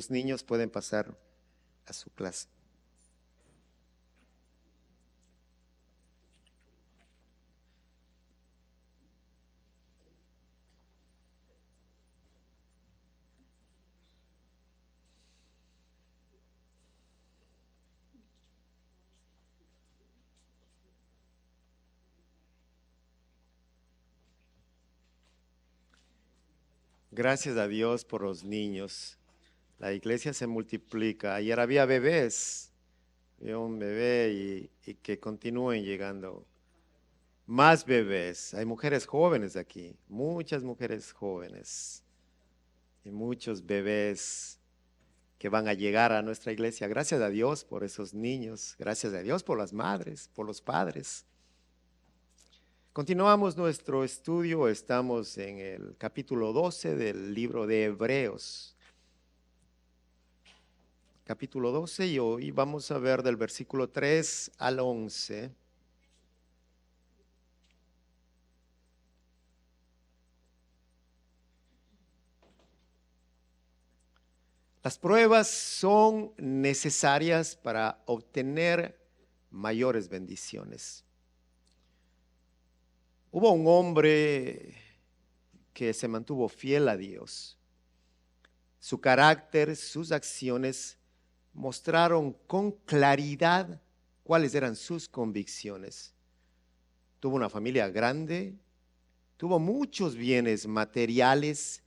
Los niños pueden pasar a su clase. Gracias a Dios por los niños. La iglesia se multiplica. Ayer había bebés, había un bebé y que continúen llegando más bebés. Hay mujeres jóvenes aquí, muchas mujeres jóvenes y muchos bebés que van a llegar a nuestra iglesia. Gracias a Dios por esos niños, gracias a Dios por las madres, por los padres. Continuamos nuestro estudio, estamos en el capítulo 12 del libro de Hebreos. Capítulo 12 y hoy vamos a ver del versículo 3 al 11. Las pruebas son necesarias para obtener mayores bendiciones. Hubo un hombre que se mantuvo fiel a Dios. Su carácter, sus acciones mostraron con claridad cuáles eran sus convicciones. Tuvo una familia grande, tuvo muchos bienes materiales,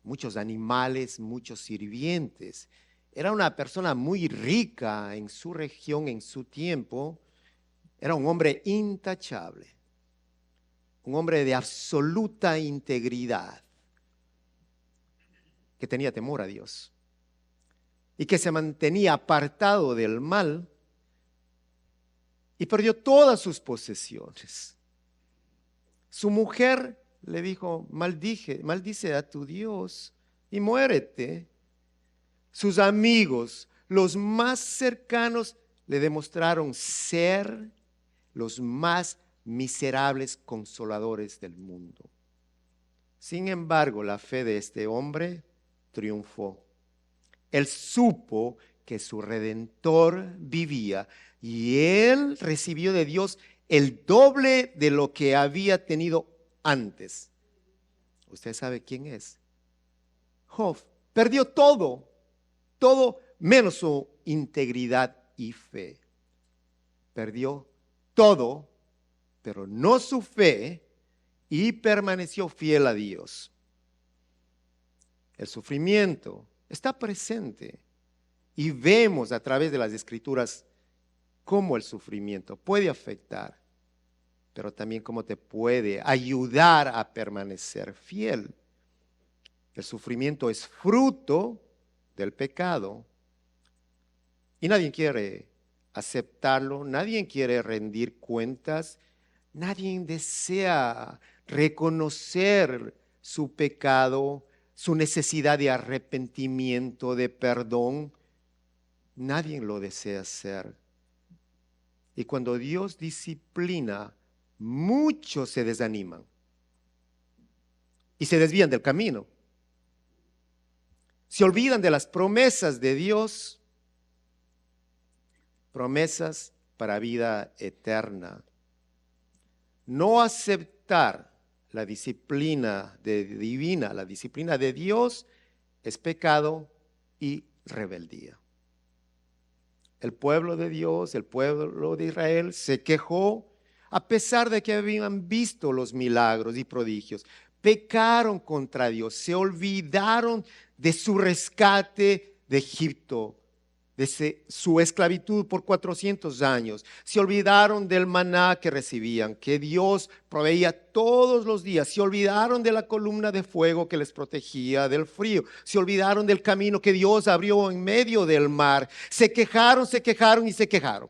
muchos animales, muchos sirvientes. Era una persona muy rica en su región, en su tiempo. Era un hombre intachable, un hombre de absoluta integridad, que tenía temor a Dios y que se mantenía apartado del mal y perdió todas sus posesiones. Su mujer le dijo: maldice a tu Dios y muérete. Sus amigos, los más cercanos, le demostraron ser los más miserables consoladores del mundo. Sin embargo, la fe de este hombre triunfó. Él supo que su Redentor vivía y él recibió de Dios el doble de lo que había tenido antes. Usted sabe quién es. Job perdió todo menos su integridad y fe. Perdió todo, pero no su fe, y permaneció fiel a Dios. El sufrimiento está presente y vemos a través de las Escrituras cómo el sufrimiento puede afectar, pero también cómo te puede ayudar a permanecer fiel. El sufrimiento es fruto del pecado y nadie quiere aceptarlo, nadie quiere rendir cuentas, nadie desea reconocer su pecado, su necesidad de arrepentimiento, de perdón. Nadie lo desea hacer. Y cuando Dios disciplina, muchos se desaniman y se desvían del camino. Se olvidan de las promesas de Dios, promesas para vida eterna. No aceptar la disciplina divina, la disciplina de Dios, es pecado y rebeldía. El pueblo de Dios, el pueblo de Israel se quejó a pesar de que habían visto los milagros y prodigios. Pecaron contra Dios, se olvidaron de su rescate de Egipto, de su esclavitud por 400 años. Se olvidaron del maná que recibían, que Dios proveía todos los días. Se olvidaron de la columna de fuego que les protegía del frío. Se olvidaron del camino que Dios abrió en medio del mar. Se quejaron y se quejaron.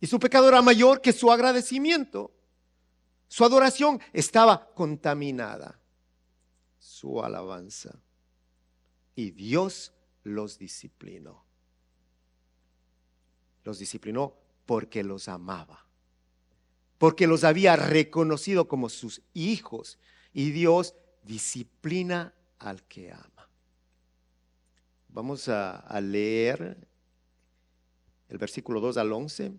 Y su pecado era mayor que su agradecimiento. Su adoración estaba contaminada. Su alabanza. Y Dios los disciplinó. Los disciplinó porque los amaba, porque los había reconocido como sus hijos. Y Dios disciplina al que ama. Vamos a leer el versículo 2 al 11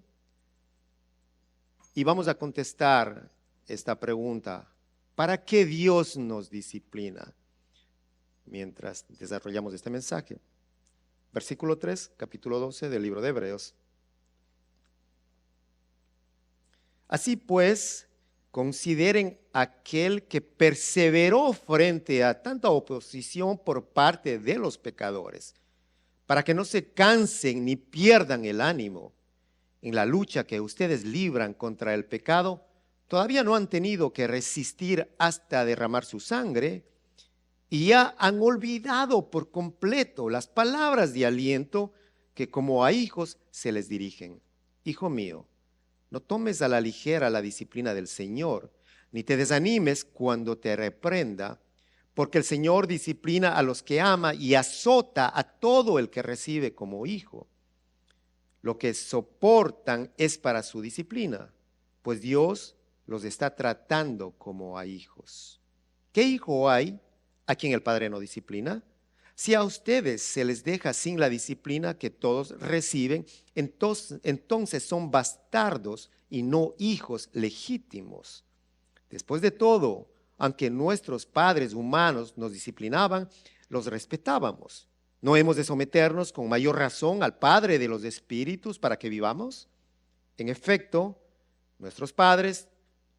y vamos a contestar esta pregunta: ¿para qué Dios nos disciplina? Mientras desarrollamos este mensaje. Versículo 3, capítulo 12 del libro de Hebreos. Así pues, consideren aquel que perseveró frente a tanta oposición por parte de los pecadores, para que no se cansen ni pierdan el ánimo. En la lucha que ustedes libran contra el pecado, todavía no han tenido que resistir hasta derramar su sangre y ya han olvidado por completo las palabras de aliento que como a hijos se les dirigen. Hijo mío, no tomes a la ligera la disciplina del Señor, ni te desanimes cuando te reprenda, porque el Señor disciplina a los que ama y azota a todo el que recibe como hijo. Lo que soportan es para su disciplina, pues Dios los está tratando como a hijos. ¿Qué hijo hay a quien el Padre no disciplina? Si a ustedes se les deja sin la disciplina que todos reciben, entonces son bastardos y no hijos legítimos. Después de todo, aunque nuestros padres humanos nos disciplinaban, los respetábamos. ¿No hemos de someternos con mayor razón al Padre de los Espíritus para que vivamos? En efecto, nuestros padres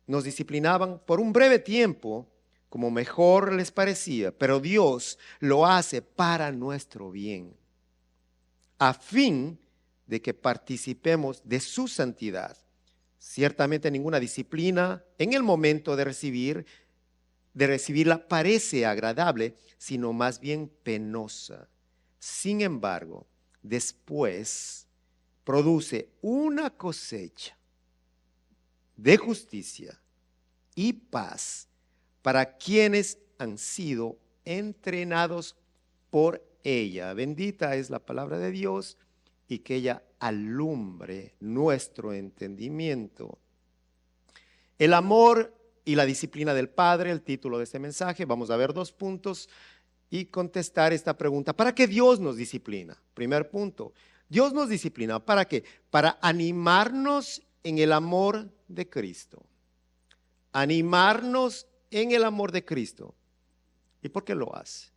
nos disciplinaban por un breve tiempo, como mejor les parecía, pero Dios lo hace para nuestro bien, a fin de que participemos de su santidad. Ciertamente ninguna disciplina en el momento de recibirla parece agradable, sino más bien penosa. Sin embargo, después produce una cosecha de justicia y paz para quienes han sido entrenados por ella. Bendita es la palabra de Dios y que ella alumbre nuestro entendimiento. El amor y la disciplina del Padre, el título de este mensaje. Vamos a ver 2 puntos y contestar esta pregunta: ¿para qué Dios nos disciplina? Primer punto, Dios nos disciplina, ¿para qué? Para animarnos en el amor de Cristo. Animarnos en el amor de Cristo. ¿Y por qué lo hace?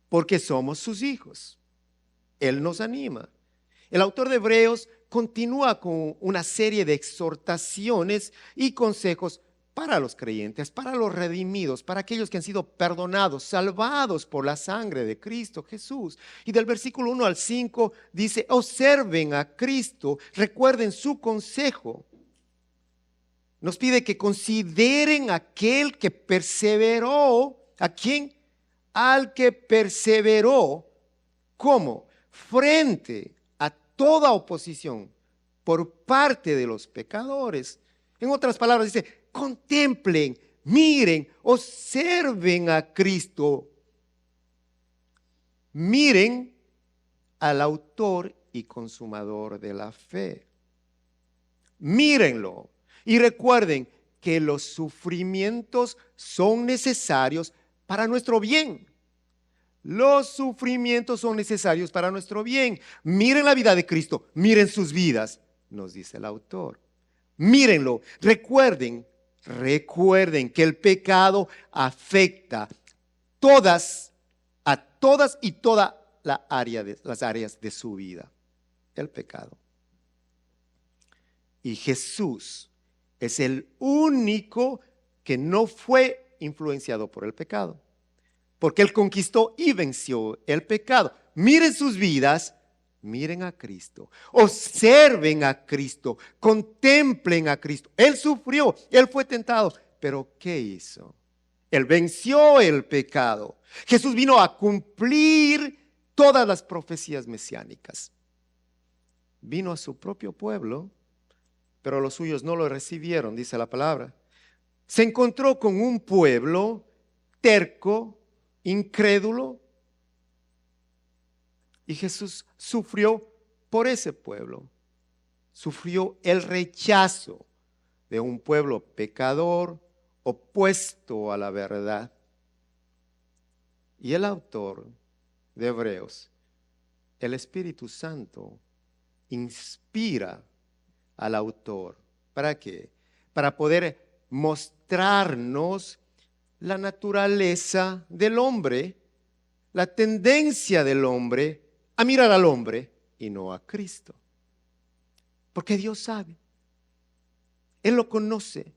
Porque somos sus hijos. Él nos anima. El autor de Hebreos continúa con una serie de exhortaciones y consejos para los creyentes, para los redimidos, para aquellos que han sido perdonados, salvados por la sangre de Cristo Jesús. Y del versículo 1 al 5 dice: observen a Cristo, recuerden su consejo. Nos pide que consideren aquel que perseveró. ¿A quién? Al que perseveró. ¿Cómo? Frente a toda oposición por parte de los pecadores. En otras palabras dice: contemplen, miren, observen a Cristo. Miren al autor y consumador de la fe. Mírenlo. Y recuerden que los sufrimientos son necesarios para nuestro bien. Los sufrimientos son necesarios para nuestro bien. Miren la vida de Cristo, miren sus vidas, nos dice el autor. Mírenlo, recuerden que el pecado afecta a todas y toda las áreas de su vida. El pecado. Y Jesús es el único que no fue influenciado por el pecado, porque Él conquistó y venció el pecado. Miren sus vidas, miren a Cristo, observen a Cristo, contemplen a Cristo. Él sufrió, Él fue tentado, pero ¿qué hizo? Él venció el pecado. Jesús vino a cumplir todas las profecías mesiánicas. Vino a su propio pueblo, pero los suyos no lo recibieron, dice la palabra. Se encontró con un pueblo terco, incrédulo, y Jesús sufrió por ese pueblo. Sufrió el rechazo de un pueblo pecador, opuesto a la verdad. Y el autor de Hebreos el Espíritu Santo inspira al autor. ¿Para qué? Para poder mostrarnos la naturaleza del hombre, la tendencia del hombre a mirar al hombre y no a Cristo. Porque Dios sabe, Él lo conoce,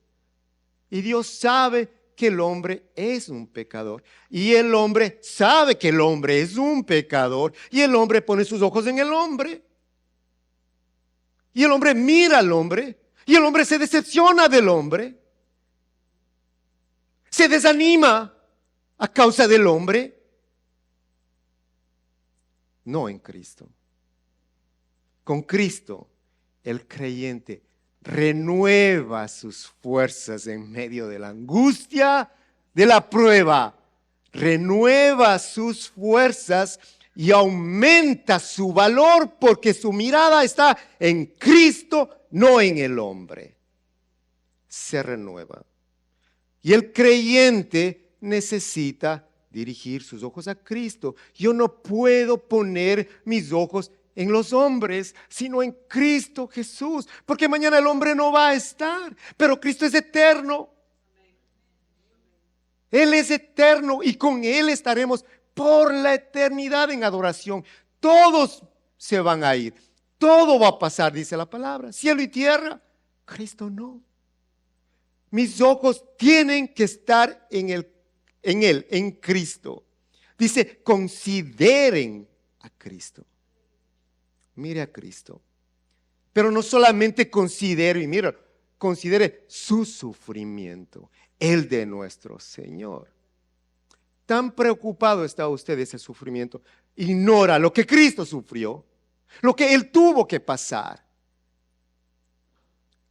y Dios sabe que el hombre es un pecador, y el hombre sabe que el hombre es un pecador, y el hombre pone sus ojos en el hombre, y el hombre mira al hombre, y el hombre se decepciona del hombre, se desanima a causa del hombre, no en Cristo. Con Cristo, el creyente renueva sus fuerzas en medio de la angustia, de la prueba. Renueva sus fuerzas y aumenta su valor porque su mirada está en Cristo, no en el hombre. Se renueva. Y el creyente necesita dirigir sus ojos a Cristo. Yo no puedo poner mis ojos en los hombres, sino en Cristo Jesús, porque mañana el hombre no va a estar, pero Cristo es eterno. Él es eterno y con Él estaremos por la eternidad en adoración. Todos se van a ir, todo va a pasar, dice la palabra, cielo y tierra. Cristo no. Mis ojos tienen que estar en Él, en Cristo. Dice, consideren a Cristo. Mire a Cristo. Pero no solamente considere, y mira, considere su sufrimiento, el de nuestro Señor. Tan preocupado está usted de ese sufrimiento. Ignora lo que Cristo sufrió, lo que Él tuvo que pasar.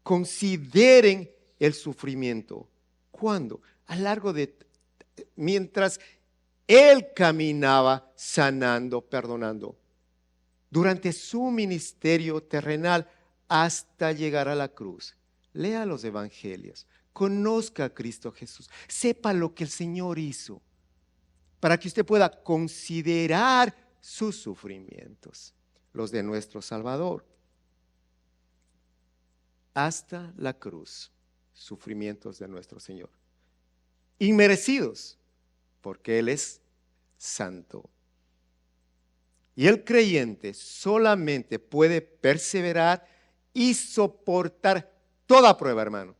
Consideren el sufrimiento. ¿Cuándo? A lo largo de, mientras Él caminaba sanando, perdonando. Durante su ministerio terrenal hasta llegar a la cruz. Lea los evangelios, conozca a Cristo Jesús, sepa lo que el Señor hizo para que usted pueda considerar sus sufrimientos, los de nuestro Salvador. Hasta la cruz, sufrimientos de nuestro Señor. Inmerecidos, porque Él es santo. Y el creyente solamente puede perseverar y soportar toda prueba, hermano.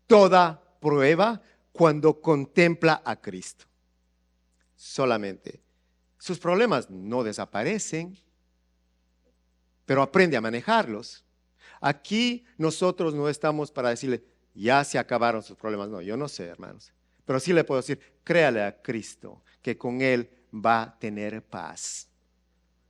Toda prueba cuando contempla a Cristo. Solamente. Sus problemas no desaparecen, pero aprende a manejarlos. Aquí nosotros no estamos para decirle, ya se acabaron sus problemas. No, yo no sé, hermanos. Pero sí le puedo decir, créale a Cristo, que con Él va a tener paz.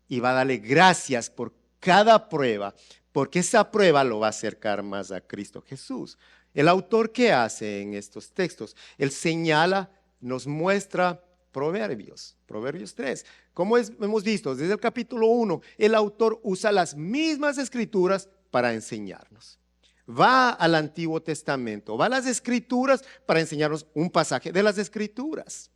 Y va a darle gracias por cada prueba, porque esa prueba lo va a acercar más a Cristo Jesús. El autor, ¿qué hace en estos textos? Él señala, nos muestra Proverbios 3. Como hemos visto desde el capítulo 1, el autor usa las mismas escrituras para enseñarnos. Va al Antiguo Testamento, va a las Escrituras para enseñarnos un pasaje de las Escrituras.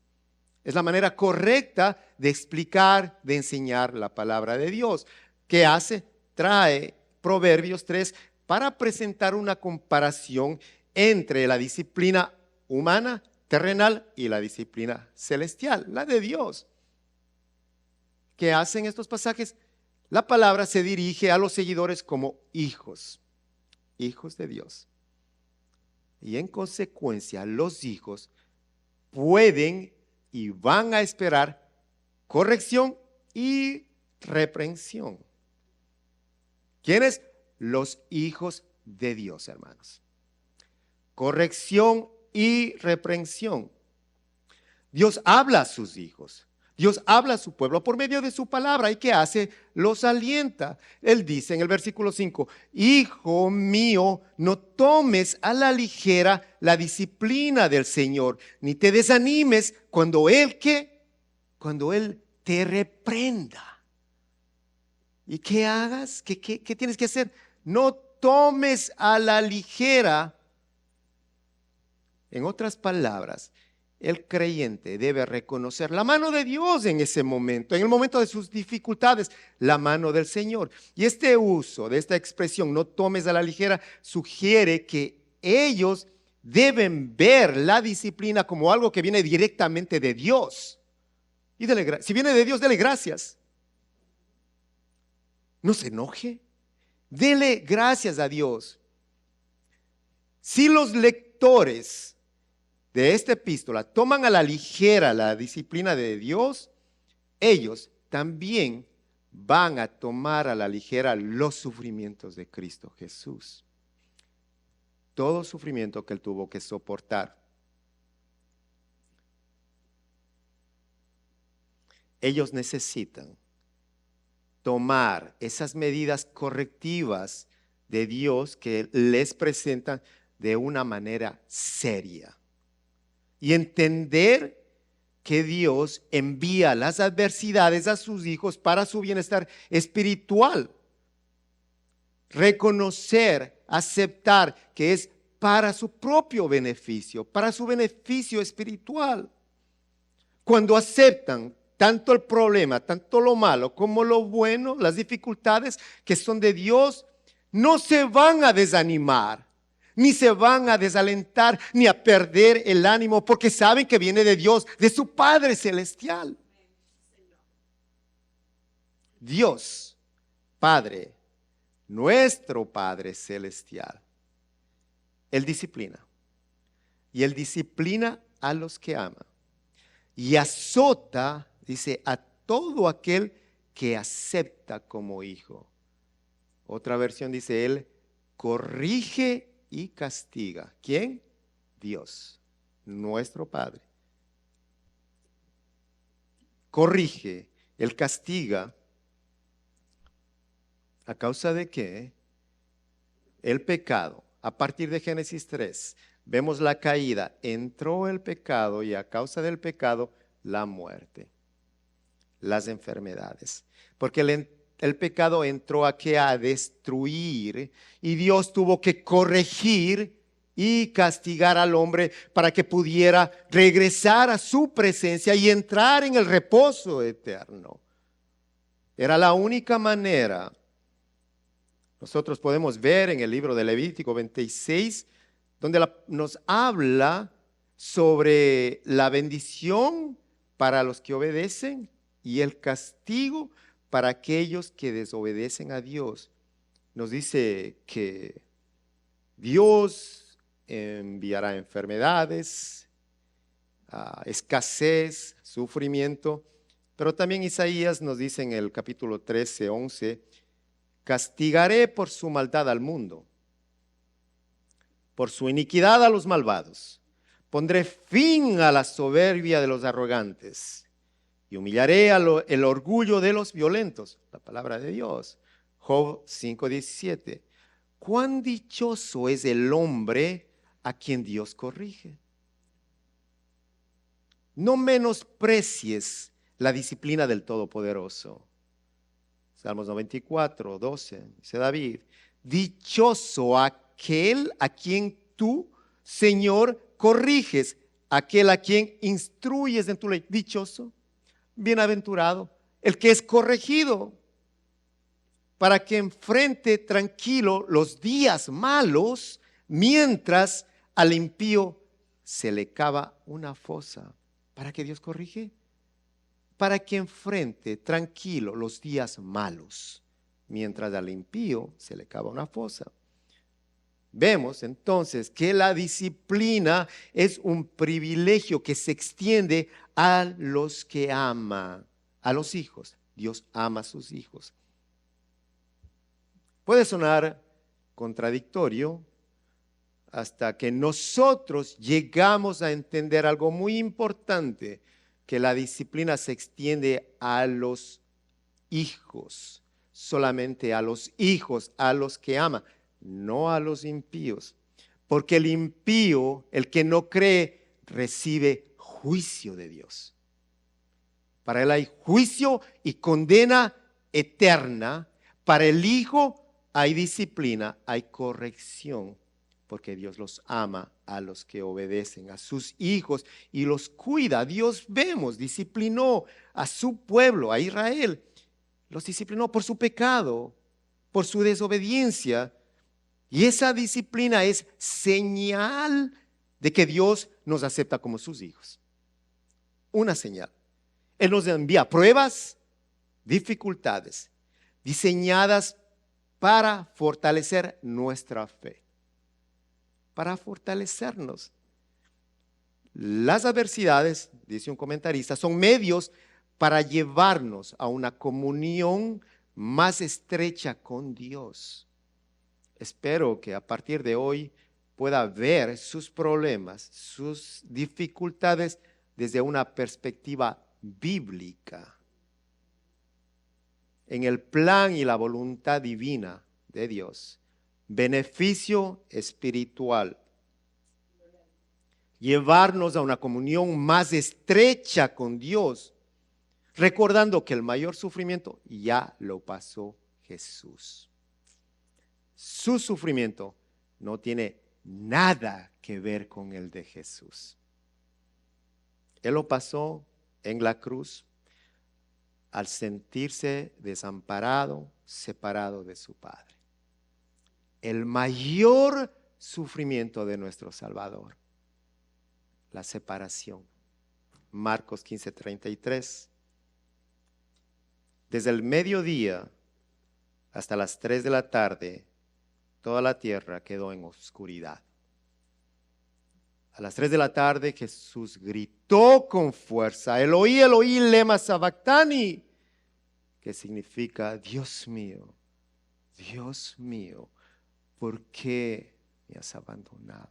Es la manera correcta de explicar, de enseñar la palabra de Dios. ¿Qué hace? Trae Proverbios 3 para presentar una comparación entre la disciplina humana, terrenal, y la disciplina celestial, la de Dios. ¿Qué hacen estos pasajes? La palabra se dirige a los seguidores como hijos, hijos de Dios. Y en consecuencia, los hijos pueden y van a esperar corrección y reprensión. ¿Quiénes? Los hijos de Dios, hermanos. Corrección y reprensión. Dios habla a sus hijos. Dios habla a su pueblo por medio de su palabra. ¿Y qué hace? Los alienta. Él dice en el versículo 5, hijo mío, no tomes a la ligera la disciplina del Señor, ni te desanimes cuando Él, ¿qué? Cuando Él te reprenda. ¿Y qué hagas? ¿Qué tienes que hacer? No tomes a la ligera. En otras palabras, el creyente debe reconocer la mano de Dios en ese momento, en el momento de sus dificultades, la mano del Señor. Y este uso de esta expresión, no tomes a la ligera, sugiere que ellos deben ver la disciplina como algo que viene directamente de Dios. Y si viene de Dios, dele gracias. No se enoje, dele gracias a Dios. Si los lectores de esta epístola toman a la ligera la disciplina de Dios, ellos también van a tomar a la ligera los sufrimientos de Cristo Jesús. Todo sufrimiento que Él tuvo que soportar. Ellos necesitan tomar esas medidas correctivas de Dios que les presentan de una manera seria. Y entender que Dios envía las adversidades a sus hijos para su bienestar espiritual. Reconocer, aceptar que es para su propio beneficio, para su beneficio espiritual. Cuando aceptan tanto el problema, tanto lo malo como lo bueno, las dificultades que son de Dios, no se van a desanimar, ni se van a desalentar, ni a perder el ánimo, porque saben que viene de Dios, de su Padre Celestial. Dios, Padre, nuestro Padre Celestial, Él disciplina. Y Él disciplina a los que ama. Y azota, dice, a todo aquel que acepta como hijo. Otra versión dice, Él corrige y castiga. ¿Quién? Dios, nuestro Padre. Corrige, Él castiga. ¿A causa de qué? El pecado. A partir de Génesis 3, vemos la caída. Entró el pecado y a causa del pecado, la muerte. Las enfermedades. Porque el pecado entró aquí a destruir y Dios tuvo que corregir y castigar al hombre para que pudiera regresar a su presencia y entrar en el reposo eterno. Era la única manera. Nosotros podemos ver en el libro de Levítico 26, donde nos habla sobre la bendición para los que obedecen y el castigo para aquellos que desobedecen a Dios. Nos dice que Dios enviará enfermedades, escasez, sufrimiento, pero también Isaías nos dice en el capítulo 13, 11, castigaré por su maldad al mundo, por su iniquidad a los malvados. Pondré fin a la soberbia de los arrogantes y humillaré el orgullo de los violentos. La palabra de Dios. Job 5:17. Cuán dichoso es el hombre a quien Dios corrige. No menosprecies la disciplina del Todopoderoso. Salmos 94, 12. Dice David, dichoso aquel a quien tú, Señor, corriges, aquel a quien instruyes en tu ley. Dichoso, bienaventurado, el que es corregido, para que enfrente tranquilo los días malos, mientras al impío se le cava una fosa. ¿Para qué Dios corrige? Para que enfrente tranquilo los días malos, mientras al impío se le cava una fosa. Vemos entonces que la disciplina es un privilegio que se extiende a los que ama, a los hijos. Dios ama a sus hijos. Puede sonar contradictorio hasta que nosotros llegamos a entender algo muy importante, que la disciplina se extiende a los hijos, solamente a los hijos, a los que ama, no a los impíos. Porque el impío, el que no cree, recibe juicio de Dios. Para él hay juicio y condena eterna. Para el hijo hay disciplina, hay corrección. porque Dios los ama a los que obedecen, a sus hijos, y los cuida. Dios, vemos, disciplinó a su pueblo, a Israel. Los disciplinó por su pecado, por su desobediencia. Y esa disciplina es señal de que Dios nos acepta como sus hijos. Una señal. Él nos envía pruebas, dificultades, diseñadas para fortalecer nuestra fe, para fortalecernos. Las adversidades, dice un comentarista, son medios para llevarnos a una comunión más estrecha con Dios. Espero que a partir de hoy pueda ver sus problemas, sus dificultades desde una perspectiva bíblica, en el plan y la voluntad divina de Dios. Beneficio espiritual. Llevarnos a una comunión más estrecha con Dios, recordando que el mayor sufrimiento ya lo pasó Jesús. Su sufrimiento no tiene nada que ver con el de Jesús. Él lo pasó en la cruz al sentirse desamparado, separado de su Padre. El mayor sufrimiento de nuestro Salvador, la separación. Marcos 15:33. Desde el mediodía hasta las 3 de la tarde, toda la tierra quedó en oscuridad. A las 3 de la tarde Jesús gritó con fuerza: Eloí, Eloí, lema sabactani, que significa: Dios mío, ¿por qué me has abandonado?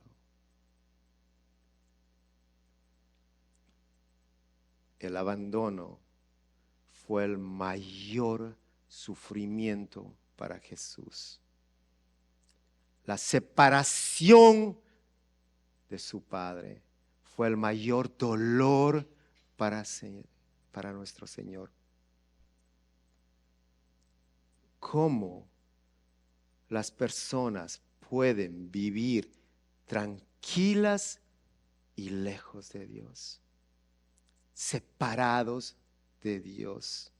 El abandono fue el mayor sufrimiento para Jesús. La separación de su Padre fue el mayor dolor para nuestro Señor. ¿Cómo las personas pueden vivir tranquilas y lejos de Dios? Separados de Dios.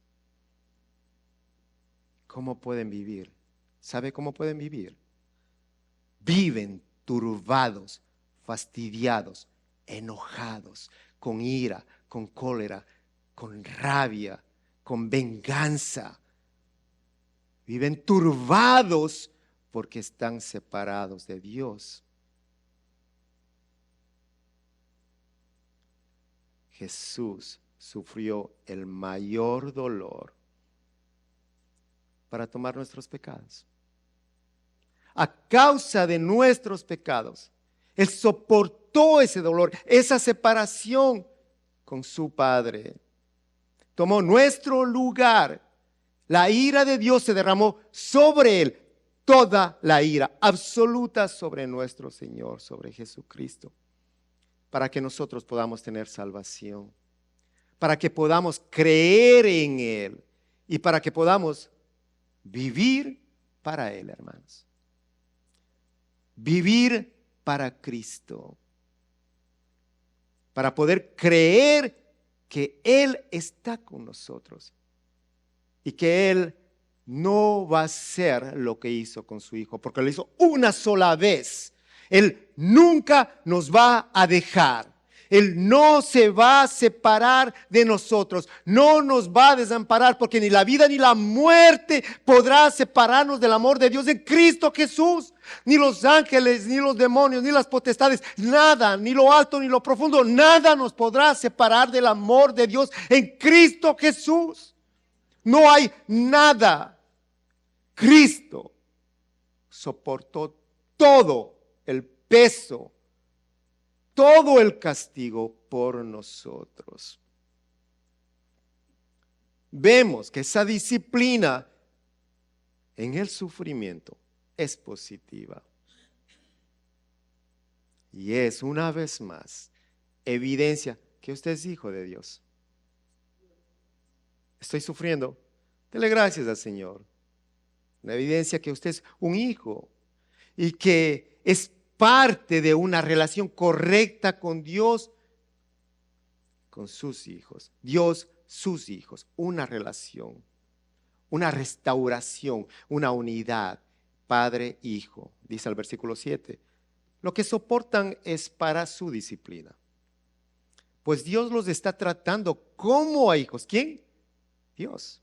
¿Cómo pueden vivir? ¿Sabe cómo pueden vivir? Viven turbados, fastidiados, enojados, con ira, con cólera, con rabia, con venganza. Viven turbados porque están separados de Dios. Jesús sufrió el mayor dolor para tomar nuestros pecados. A causa de nuestros pecados, Él soportó ese dolor, esa separación con su Padre. Tomó nuestro lugar. La ira de Dios se derramó sobre Él. Toda la ira absoluta sobre nuestro Señor, sobre Jesucristo, para que nosotros podamos tener salvación, para que podamos creer en Él y para que podamos vivir para Él, hermanos. Vivir para Cristo, para poder creer que Él está con nosotros y que Él no va a hacer lo que hizo con su Hijo, porque lo hizo una sola vez. Él nunca nos va a dejar. Él no se va a separar de nosotros, no nos va a desamparar, porque ni la vida ni la muerte podrá separarnos del amor de Dios en Cristo Jesús. Ni los ángeles, ni los demonios, ni las potestades, nada, ni lo alto ni lo profundo, nada nos podrá separar del amor de Dios en Cristo Jesús. No hay nada. Cristo soportó todo el peso, todo el castigo por nosotros. Vemos que esa disciplina en el sufrimiento es positiva. Y es una vez más evidencia que usted es hijo de Dios. Estoy sufriendo. Dele gracias al Señor. Una evidencia que usted es un hijo y que es parte de una relación correcta con Dios, con sus hijos. Dios, sus hijos, una relación, una restauración, una unidad, padre, hijo. Dice el versículo 7, lo que soportan es para su disciplina. Pues Dios los está tratando como a hijos. ¿Quién? Dios.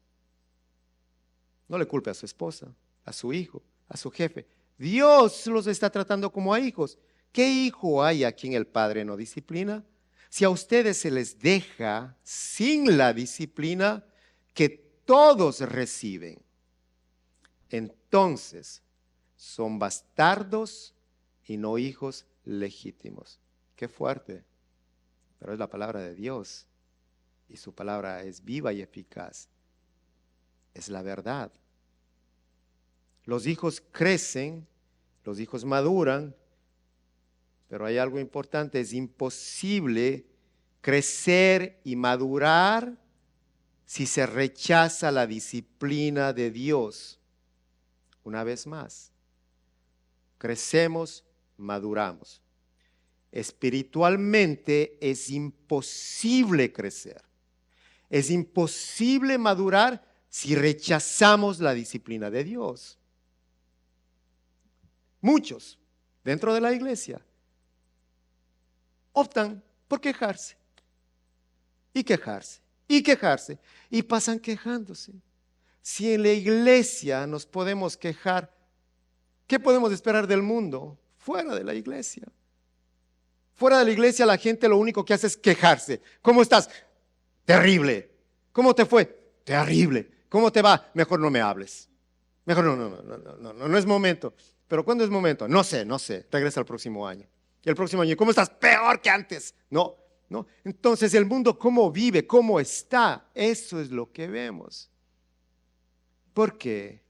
No le culpe a su esposa, a su hijo, a su jefe. Dios los está tratando como a hijos. ¿Qué hijo hay a quien el padre no disciplina? Si a ustedes se les deja sin la disciplina que todos reciben, entonces son bastardos y no hijos legítimos. Qué fuerte, pero es la palabra de Dios y su palabra es viva y eficaz. Es la verdad. Los hijos crecen, los hijos maduran, pero hay algo importante, es imposible crecer y madurar si se rechaza la disciplina de Dios. Una vez más, crecemos, maduramos. Espiritualmente es imposible crecer, es imposible madurar si rechazamos la disciplina de Dios. Muchos dentro de la iglesia optan por quejarse y quejarse y quejarse y pasan quejándose. Si en la iglesia nos podemos quejar, ¿qué podemos esperar del mundo? Fuera de la iglesia. Fuera de la iglesia la gente lo único que hace es quejarse. ¿Cómo estás? Terrible. ¿Cómo te fue? Terrible. ¿Cómo te va? Mejor no me hables. Mejor no es momento. ¿Pero cuándo es momento? No sé. Regresa el próximo año. Y el próximo año, ¿cómo estás? Peor que antes. No. Entonces el mundo, ¿cómo vive? ¿Cómo está? Eso es lo que vemos. ¿Por qué?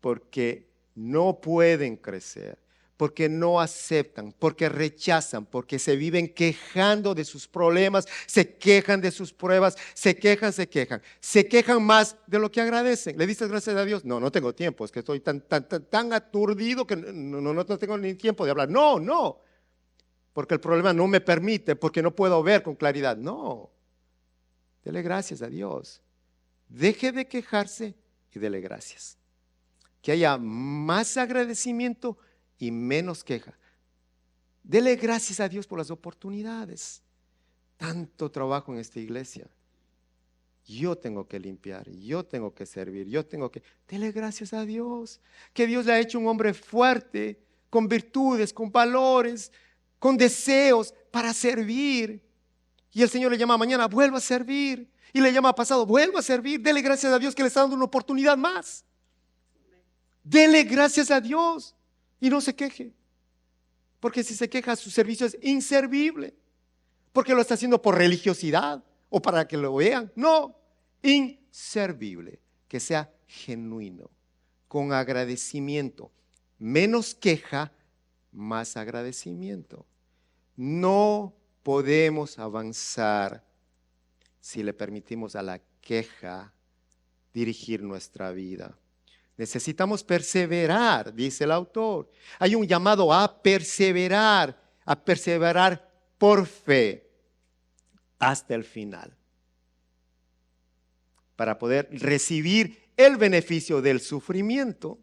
Porque no pueden crecer, porque no aceptan, porque rechazan, porque se viven quejando de sus problemas, se quejan de sus pruebas, se quejan más de lo que agradecen. ¿Le diste gracias a Dios? No tengo tiempo, es que estoy tan aturdido que no tengo ni tiempo de hablar. No, porque el problema no me permite, porque no puedo ver con claridad. No, dele gracias a Dios. Deje de quejarse y dele gracias. Que haya más agradecimiento y menos queja. Dele gracias a Dios por las oportunidades. Tanto trabajo en esta iglesia. Yo tengo que limpiar, yo tengo que servir, dele gracias a Dios. Que Dios le ha hecho un hombre fuerte, con virtudes, con valores, con deseos para servir. Y el Señor le llama mañana, vuelva a servir. Y le llama pasado, vuelva a servir. Dele gracias a Dios que le está dando una oportunidad más. Dele gracias a Dios y no se queje. Porque si se queja, su servicio es inservible. Porque lo está haciendo por religiosidad o para que lo vean. No, inservible. Que sea genuino, con agradecimiento. Menos queja, más agradecimiento. No podemos avanzar si le permitimos a la queja dirigir nuestra vida. Necesitamos perseverar, dice el autor. Hay un llamado a perseverar por fe hasta el final, para poder recibir el beneficio del sufrimiento.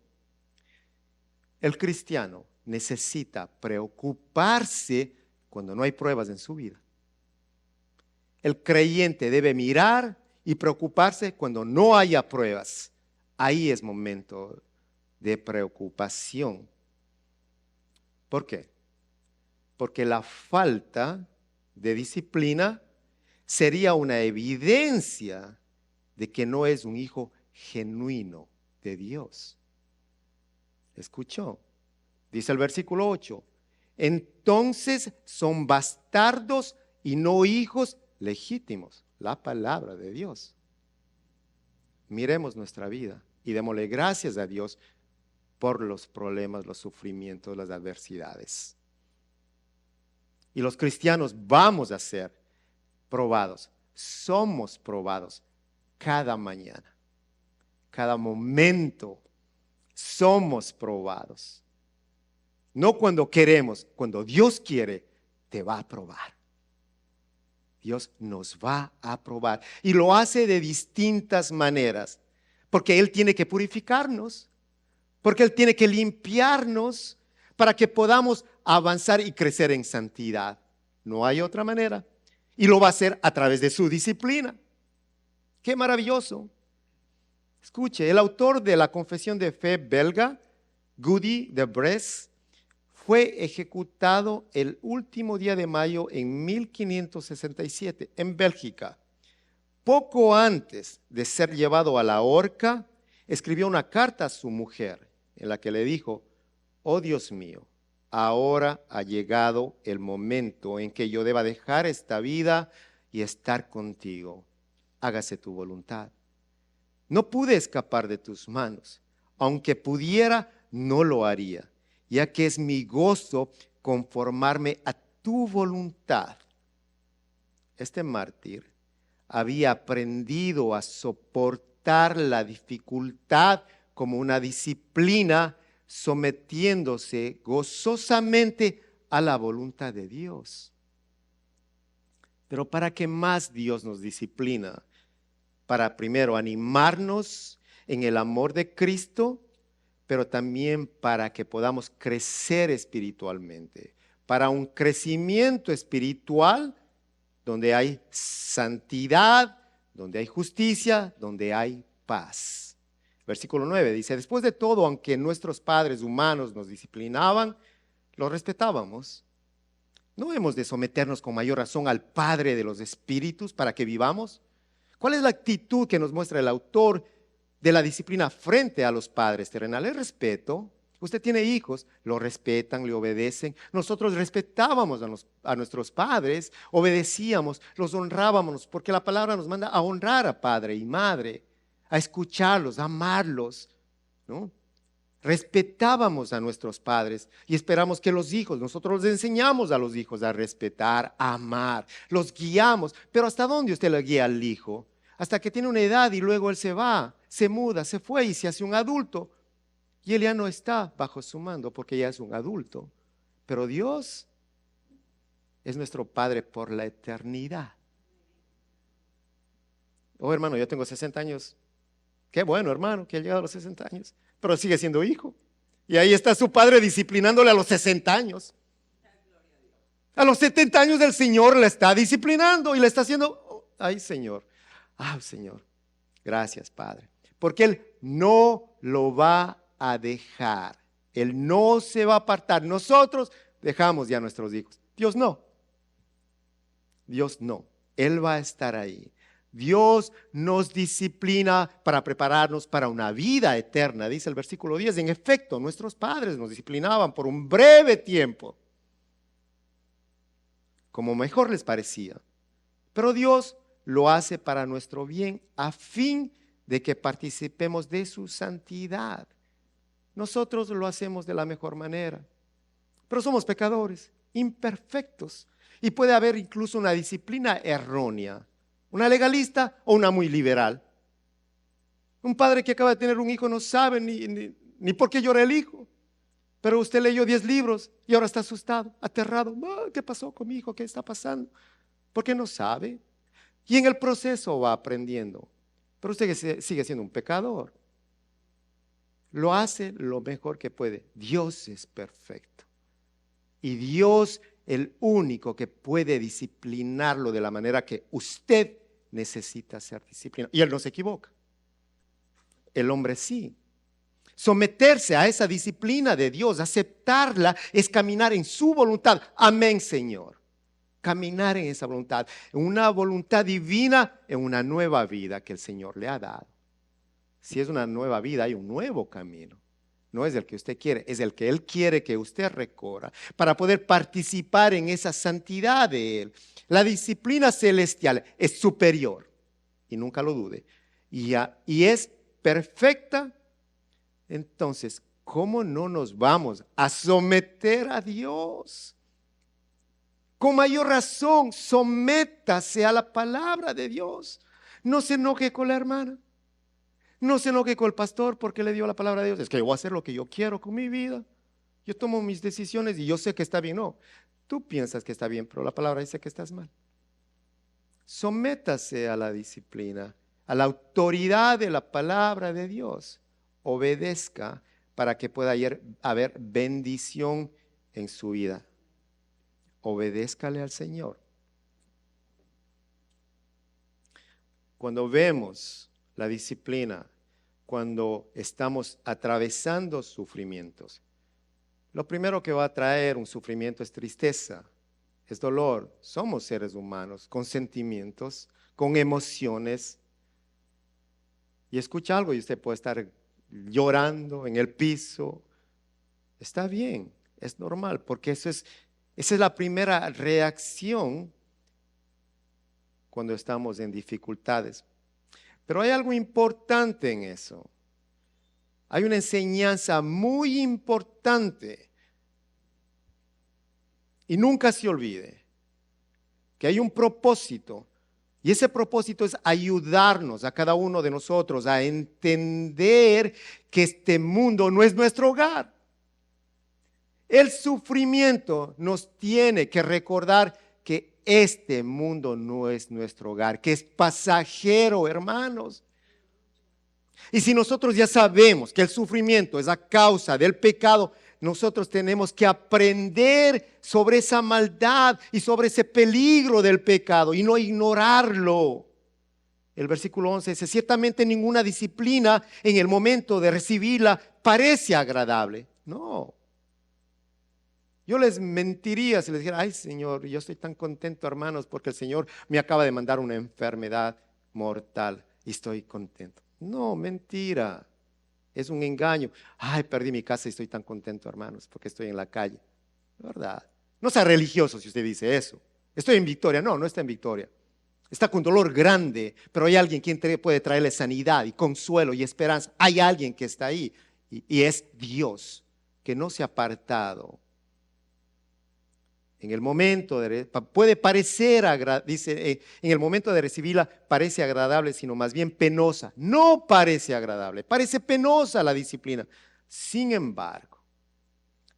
El cristiano necesita preocuparse cuando no hay pruebas en su vida. El creyente debe mirar y preocuparse cuando no haya pruebas. Ahí es momento de preocupación. ¿Por qué? Porque la falta de disciplina sería una evidencia de que no es un hijo genuino de Dios. ¿Escuchó? Dice el versículo 8. Entonces son bastardos y no hijos legítimos. La palabra de Dios. Miremos nuestra vida y démosle gracias a Dios por los problemas, los sufrimientos, las adversidades. Y los cristianos vamos a ser probados. Somos probados cada mañana, cada momento. Somos probados. No cuando queremos, cuando Dios quiere, te va a probar. Dios nos va a probar y lo hace de distintas maneras, porque Él tiene que purificarnos, porque Él tiene que limpiarnos para que podamos avanzar y crecer en santidad. No hay otra manera. Y lo va a hacer a través de su disciplina. ¡Qué maravilloso! Escuche, el autor de la Confesión de Fe belga, Guddy de Bres, fue ejecutado el último día de mayo en 1567 en Bélgica. Poco antes de ser llevado a la horca, escribió una carta a su mujer en la que le dijo: oh Dios mío, ahora ha llegado el momento en que yo deba dejar esta vida y estar contigo. Hágase tu voluntad. No pude escapar de tus manos. Aunque pudiera, no lo haría, ya que es mi gozo conformarme a tu voluntad. Este mártir había aprendido a soportar la dificultad como una disciplina, sometiéndose gozosamente a la voluntad de Dios. Pero ¿para qué más Dios nos disciplina? Para primero animarnos en el amor de Cristo, pero también para que podamos crecer espiritualmente, para un crecimiento espiritual donde hay santidad, donde hay justicia, donde hay paz. Versículo 9 dice: después de todo, aunque nuestros padres humanos nos disciplinaban, los respetábamos. ¿No hemos de someternos con mayor razón al Padre de los Espíritus para que vivamos? ¿Cuál es la actitud que nos muestra el autor de la disciplina frente a los padres terrenales? Respeto. Usted tiene hijos, lo respetan, le obedecen. Nosotros respetábamos a nuestros padres, obedecíamos, los honrábamos, porque la palabra nos manda a honrar a padre y madre, a escucharlos, a amarlos, ¿no? Respetábamos a nuestros padres y esperamos que los hijos, nosotros les enseñamos a los hijos a respetar, a amar, los guiamos. Pero ¿hasta dónde usted le guía al hijo? Hasta que tiene una edad y luego él se va, se muda, se fue y se hace un adulto. Y él ya no está bajo su mando porque ya es un adulto. Pero Dios es nuestro Padre por la eternidad. Oh, hermano, yo tengo 60 años. Qué bueno, hermano, que ha llegado a los 60 años. Pero sigue siendo hijo. Y ahí está su padre disciplinándole a los 60 años. A los 70 años el Señor le está disciplinando y le está haciendo: oh, ay, Señor, ay, Señor, gracias, Padre. Porque Él no lo va a dejar. Él no se va a apartar. Nosotros dejamos ya a nuestros hijos. Dios no. Dios no. Él va a estar ahí. Dios nos disciplina para prepararnos para una vida eterna, dice el versículo 10. En efecto, nuestros padres nos disciplinaban por un breve tiempo, como mejor les parecía. Pero Dios lo hace para nuestro bien, a fin de que participemos de su santidad. Nosotros lo hacemos de la mejor manera, pero somos pecadores, imperfectos, y puede haber incluso una disciplina errónea. Una legalista o una muy liberal. Un padre que acaba de tener un hijo no sabe ni por qué llora el hijo. Pero usted leyó 10 libros y ahora está asustado, aterrado. ¿Qué pasó con mi hijo? ¿Qué está pasando? Porque no sabe. Y en el proceso va aprendiendo. Pero usted sigue siendo un pecador. Lo hace lo mejor que puede. Dios es perfecto. Y Dios, el único que puede disciplinarlo de la manera que usted necesita ser disciplinado. Y Él no se equivoca. El hombre sí. Someterse a esa disciplina de Dios, aceptarla, es caminar en su voluntad. Amén, Señor. Caminar en esa voluntad, en una voluntad divina, en una nueva vida que el Señor le ha dado. Si es una nueva vida, hay un nuevo camino. No es el que usted quiere, es el que Él quiere que usted recorra para poder participar en esa santidad de Él. La disciplina celestial es superior, y nunca lo dude, y es perfecta. Entonces, ¿cómo no nos vamos a someter a Dios? Con mayor razón, sométase a la palabra de Dios. No se enoje con la hermana. No se enoje con el pastor porque le dio la palabra de Dios. Es que yo voy a hacer lo que yo quiero con mi vida. Yo tomo mis decisiones y yo sé que está bien. No, tú piensas que está bien, pero la palabra dice que estás mal. Sométase a la disciplina, a la autoridad de la palabra de Dios. Obedezca para que pueda haber bendición en su vida. Obedézcale al Señor. Cuando vemos la disciplina, cuando estamos atravesando sufrimientos, lo primero que va a traer un sufrimiento es tristeza, es dolor. Somos seres humanos con sentimientos, con emociones. Y escucha algo y usted puede estar llorando en el piso. Está bien, es normal, porque esa es la primera reacción cuando estamos en dificultades. Pero hay algo importante en eso. Hay una enseñanza muy importante. Y nunca se olvide que hay un propósito. Y ese propósito es ayudarnos a cada uno de nosotros a entender que este mundo no es nuestro hogar. El sufrimiento nos tiene que recordar que este mundo no es nuestro hogar, que es pasajero, hermanos. Y si nosotros ya sabemos que el sufrimiento es a causa del pecado, nosotros tenemos que aprender sobre esa maldad y sobre ese peligro del pecado y no ignorarlo. El versículo 11 dice, ciertamente ninguna disciplina en el momento de recibirla parece agradable. No. Yo les mentiría si les dijera, ay Señor, yo estoy tan contento, hermanos, porque el Señor me acaba de mandar una enfermedad mortal y estoy contento. No, mentira. Es un engaño. Ay, perdí mi casa y estoy tan contento, hermanos, porque estoy en la calle. ¿Verdad? No sea religioso si usted dice eso. Estoy en victoria. No, no está en victoria. Está con dolor grande, pero hay alguien quien puede traerle sanidad y consuelo y esperanza. Hay alguien que está ahí y es Dios, que no se ha apartado. En el momento puede parecer, dice, en el momento de recibirla parece agradable, sino más bien penosa. No parece agradable, parece penosa la disciplina. Sin embargo,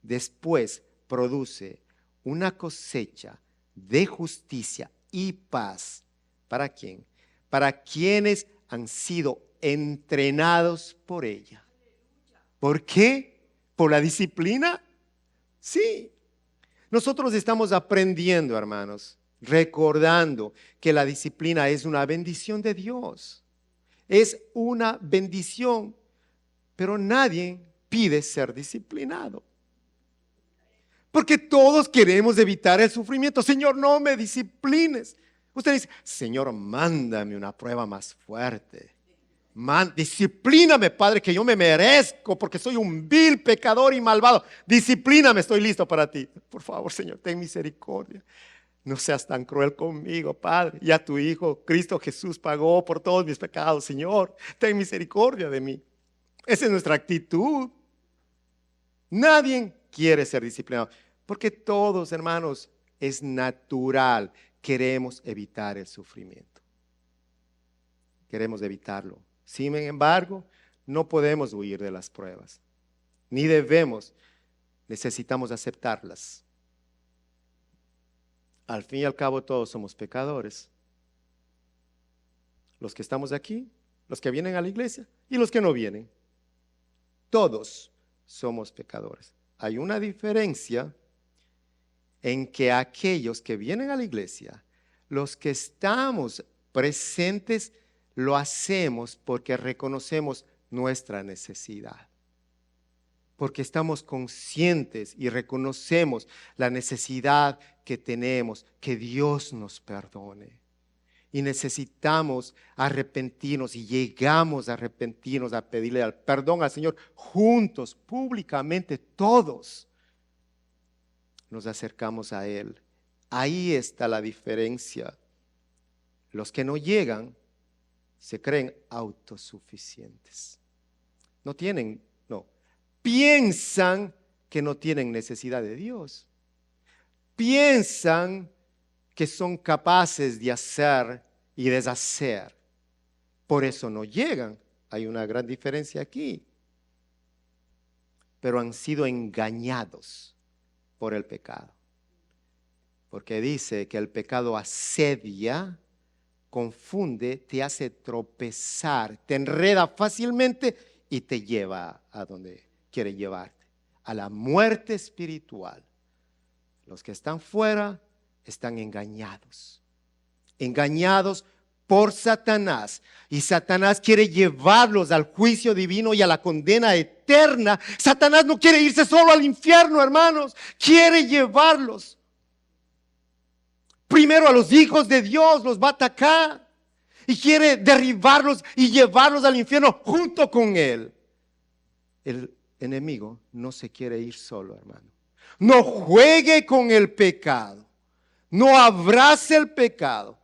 después produce una cosecha de justicia y paz. ¿Para quién? Para quienes han sido entrenados por ella. ¿Por qué? ¿Por la disciplina? Sí. Nosotros estamos aprendiendo, hermanos, recordando que la disciplina es una bendición de Dios. Es una bendición, pero nadie pide ser disciplinado. Porque todos queremos evitar el sufrimiento. Señor, no me disciplines. Usted dice, Señor, mándame una prueba más fuerte. Disciplíname, Padre, que yo me merezco porque soy un vil pecador y malvado. Disciplíname, estoy listo para ti. Por favor, Señor, ten misericordia. No seas tan cruel conmigo, Padre. Ya tu Hijo, Cristo Jesús, pagó por todos mis pecados. Señor, ten misericordia de mí. Esa es nuestra actitud. Nadie quiere ser disciplinado porque todos, hermanos, es natural. Queremos evitar el sufrimiento. Queremos evitarlo. Sin embargo, no podemos huir de las pruebas, ni debemos, necesitamos aceptarlas. Al fin y al cabo todos somos pecadores. Los que estamos aquí, los que vienen a la iglesia y los que no vienen. Todos somos pecadores. Hay una diferencia en que aquellos que vienen a la iglesia, los que estamos presentes, lo hacemos porque reconocemos nuestra necesidad. Porque estamos conscientes y reconocemos la necesidad que tenemos, que Dios nos perdone. Y necesitamos arrepentirnos y llegamos a arrepentirnos, a pedirle perdón al Señor juntos, públicamente, todos nos acercamos a Él. Ahí está la diferencia. Los que no llegan se creen autosuficientes. Piensan que no tienen necesidad de Dios. Piensan que son capaces de hacer y deshacer. Por eso no llegan. Hay una gran diferencia aquí. pero han sido engañados por el pecado. Porque dice que el pecado asedia, confunde, te hace tropezar, te enreda fácilmente y te lleva a donde quiere llevarte, a la muerte espiritual. Los que están fuera están engañados por Satanás. Y Satanás quiere llevarlos al juicio divino y a la condena eterna. Satanás no quiere irse solo al infierno, hermanos. Quiere llevarlos. Primero a los hijos de Dios los va a atacar. Y quiere derribarlos y llevarlos al infierno junto con él. El enemigo no se quiere ir solo, hermano. No juegue con el pecado. No abrace el pecado.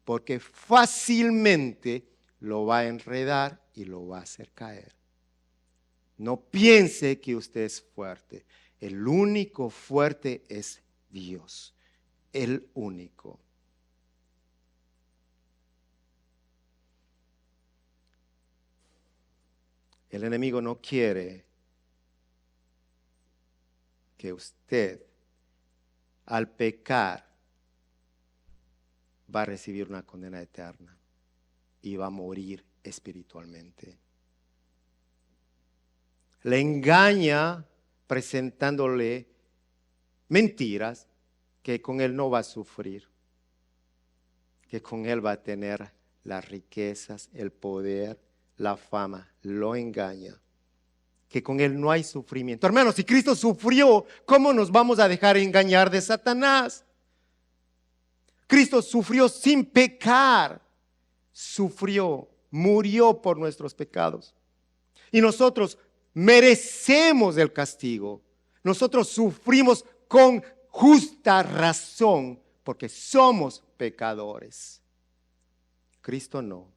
Porque fácilmente lo va a enredar y lo va a hacer caer. No piense que usted es fuerte. El único fuerte es Dios. El único. El enemigo no quiere que usted, al pecar, va a recibir una condena eterna y va a morir espiritualmente. Le engaña presentándole mentiras que con él no va a sufrir, que con él va a tener las riquezas, el poder, la fama. Lo engaña, que con él no hay sufrimiento. Hermanos, si Cristo sufrió, ¿cómo nos vamos a dejar engañar de Satanás? Cristo sufrió sin pecar, sufrió, murió por nuestros pecados. Y nosotros merecemos el castigo. Nosotros sufrimos con justa razón porque somos pecadores. Cristo no.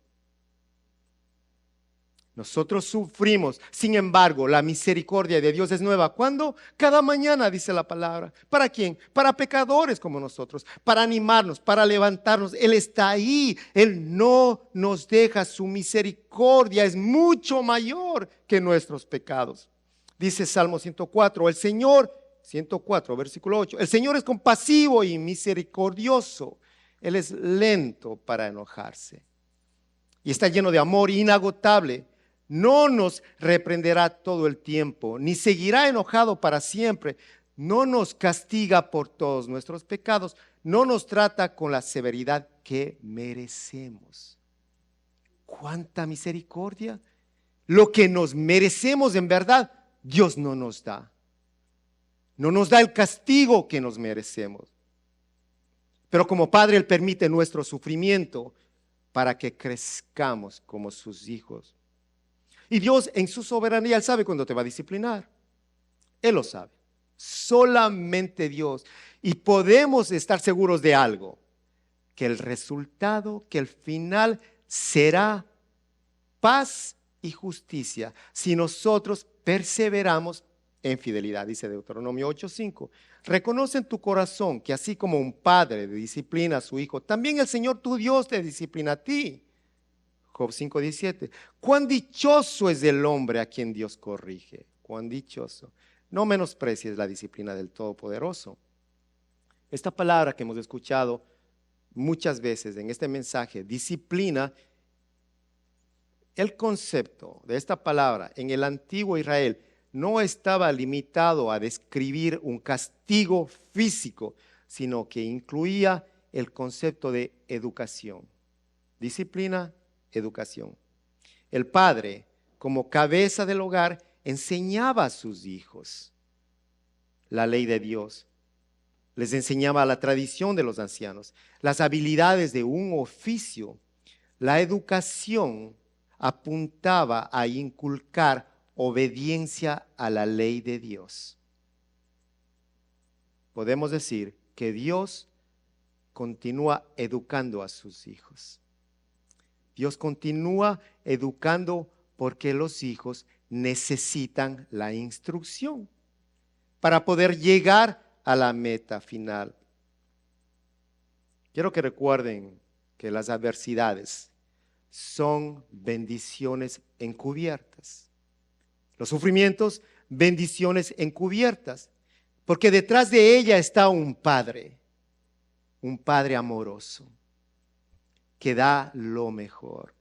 Nosotros sufrimos, sin embargo, la misericordia de Dios es nueva. ¿Cuándo? Cada mañana, dice la palabra. ¿Para quién? Para pecadores como nosotros, para animarnos, para levantarnos. Él está ahí, Él no nos deja. Su misericordia es mucho mayor que nuestros pecados. Dice Salmo 104, el Señor, 104, versículo 8, el Señor es compasivo y misericordioso. Él es lento para enojarse y está lleno de amor inagotable. No nos reprenderá todo el tiempo, ni seguirá enojado para siempre. No nos castiga por todos nuestros pecados, no nos trata con la severidad que merecemos. ¿Cuánta misericordia? Lo que nos merecemos en verdad, Dios no nos da. No nos da el castigo que nos merecemos. Pero como Padre, Él permite nuestro sufrimiento para que crezcamos como sus hijos. Y Dios en su soberanía, Él sabe cuándo te va a disciplinar. Él lo sabe. Solamente Dios. Y podemos estar seguros de algo. Que el resultado, que el final será paz y justicia. Si nosotros perseveramos en fidelidad, dice Deuteronomio 8:5. Reconoce en tu corazón que así como un padre disciplina a su hijo, también el Señor tu Dios te disciplina a ti. Job 5:17. Cuán dichoso es el hombre a quien Dios corrige. Cuán dichoso. No menosprecies la disciplina del Todopoderoso. Esta palabra que hemos escuchado muchas veces en este mensaje, disciplina, el concepto de esta palabra en el antiguo Israel no estaba limitado a describir un castigo físico, sino que incluía el concepto de educación. Disciplina, educación. El padre, como cabeza del hogar, enseñaba a sus hijos la ley de Dios. Les enseñaba la tradición de los ancianos, las habilidades de un oficio. La educación apuntaba a inculcar obediencia a la ley de Dios. Podemos decir que Dios continúa educando a sus hijos. Dios continúa educando porque los hijos necesitan la instrucción para poder llegar a la meta final. Quiero que recuerden que las adversidades son bendiciones encubiertas. Los sufrimientos, bendiciones encubiertas, porque detrás de ella está un padre amoroso, que da lo mejor.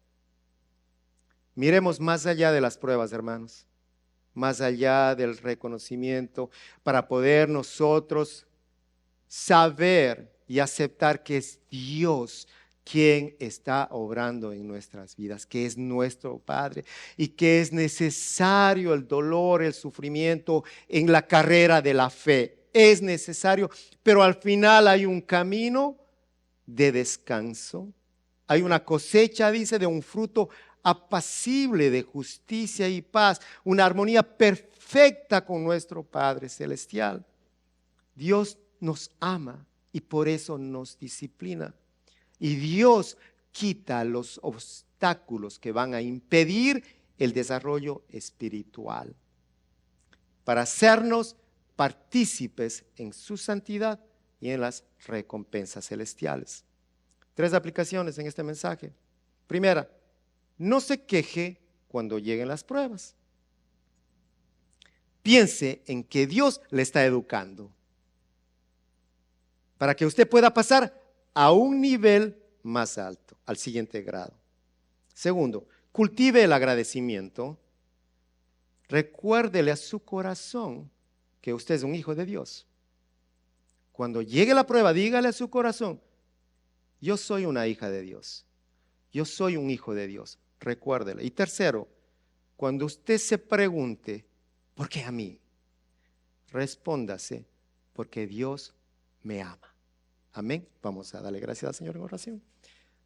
Miremos más allá de las pruebas, hermanos, más allá del reconocimiento, para poder nosotros saber y aceptar que es Dios quien está obrando en nuestras vidas, que es nuestro Padre y que es necesario el dolor, el sufrimiento en la carrera de la fe. Es necesario, pero al final hay un camino de descanso. Hay una cosecha, dice, de un fruto apacible de justicia y paz, una armonía perfecta con nuestro Padre Celestial. Dios nos ama y por eso nos disciplina. Y Dios quita los obstáculos que van a impedir el desarrollo espiritual para hacernos partícipes en su santidad y en las recompensas celestiales. 3 aplicaciones en este mensaje. Primera, no se queje cuando lleguen las pruebas. Piense en que Dios le está educando para que usted pueda pasar a un nivel más alto, al siguiente grado. Segundo, cultive el agradecimiento. Recuérdele a su corazón que usted es un hijo de Dios. Cuando llegue la prueba, dígale a su corazón: yo soy una hija de Dios. Yo soy un hijo de Dios. Recuérdele. Y tercero, cuando usted se pregunte, ¿por qué a mí? Respóndase: porque Dios me ama. Amén. Vamos a darle gracias al Señor en oración.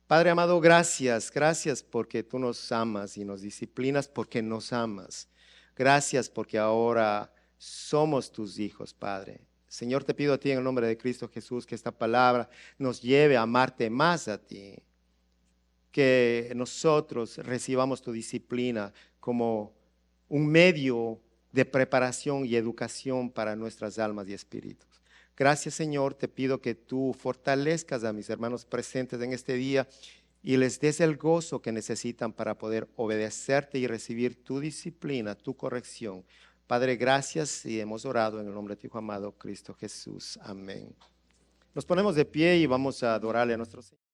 Padre amado, gracias porque tú nos amas y nos disciplinas porque nos amas. Gracias porque ahora somos tus hijos, Padre. Señor, te pido a ti en el nombre de Cristo Jesús que esta palabra nos lleve a amarte más a ti. Que nosotros recibamos tu disciplina como un medio de preparación y educación para nuestras almas y espíritus. Gracias, Señor, te pido que tú fortalezcas a mis hermanos presentes en este día y les des el gozo que necesitan para poder obedecerte y recibir tu disciplina, tu corrección. Padre, gracias, y hemos orado en el nombre de tu Hijo amado, Cristo Jesús. Amén. Nos ponemos de pie y vamos a adorarle a nuestro Señor.